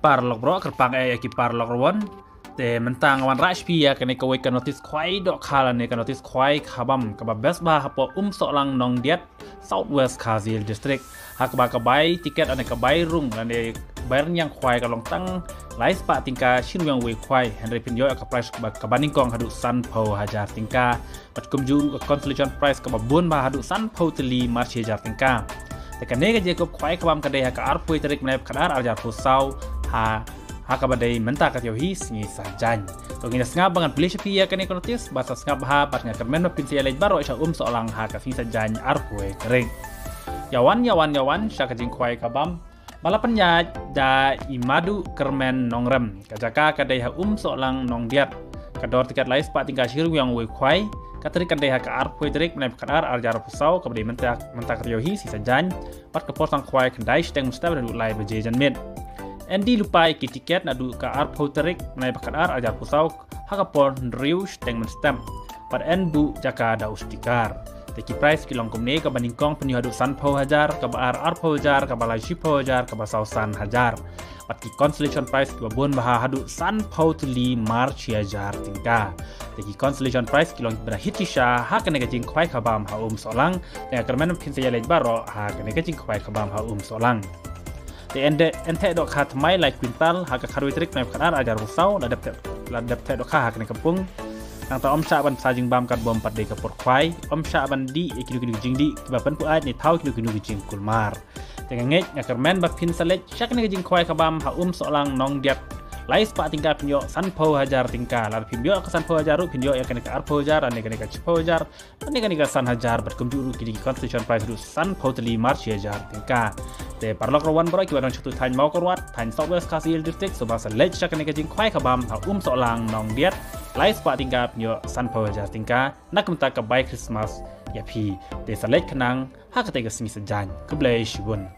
kipar lok bro kerpang kipar lok ron te mentang wan rashpi ya kene kawai ka notice kwai dok khala ne ka notice kwai khabam ka best ba hapo solang nong diat Southwest Kazil District hakba ka bai tiket ane ka bai rung ane bayar yang kwai ka long tang lais pa tingka shin yang we kwai Henry Pinyo ka price ka baning kong hadu san po hajar tingka pat kumju consolation price ka babun ba hadu san po teli march hajar tingka te kane ka je ko kwai ka bam ka de ka arpui tarik menai kadar arjar pusau ha haka badai mentah kat yohi singi sajan. To ngina sengap bangan beli sepi ya kene konotis bahasa sengap ha pas ngakermen mapin sia lej baro isha seolang haka singi sajan arpue kering. Yawan syaka jing kwai kabam balapan ya da imadu kermen nongrem kajaka kadai ha seolang nong diat kador tiket lais pak tinggal shiru yang we kwai kateri kadai ha ka arpue terik menai kadar arjar pusau kabadai mentah kat yohi si sajan pat keposang kwai kendai steng mustab dan ulai bejejan mit. Endi lupa iki tiket nadu ka arpo terik menai bakadar ajar pusau hakapon rius teng menstem pad bu jaka da ustikar teki price kilong kumne ka baningkong penyu hadu sanpo hajar ka baar arpo hajar ka balai shipo hajar ka basau san hajar pad ki consolation price ki babon baha hadu sanpo tuli march hajar tingka teki consolation price kilong berahitisha hakane ka jing kwai kabam ha solang teng kermen pin saya lej baro hakane ka jing kwai kabam ha solang ente dok hat mai like quintal haka karui trik naik kadar ajar rusau ladap te dok hak ne kampung nang ta om sha ban sajing bam kat bom 4 de kapur kwai om sha ban di kilu jing di bapan pu ai ni thau kilu jing kulmar tengah ngej ngakermen ba pin salej syak ne jing kwai kabam ha solang nong diap lais pa tingka pinyo sanpo hajar tingka lar pinyo ka sanpo hajar ru pinyo ya kene ka arpo hajar ane kene ka chipo hajar ane kene ka san hajar bat kumju kidi constitution price ru sanpo teli march hajar tingka te parlok rawan bro ki wadon chutu thain mau korwat thain Southwest Kazil District so basa lej syak kene ka jing kwai kabam ha solang nong diat lais pa tingka pinyo sanpo hajar tingka nak menta ka bai Christmas ya pi te salej kenang ha ka te ka singi sejan keblai shibun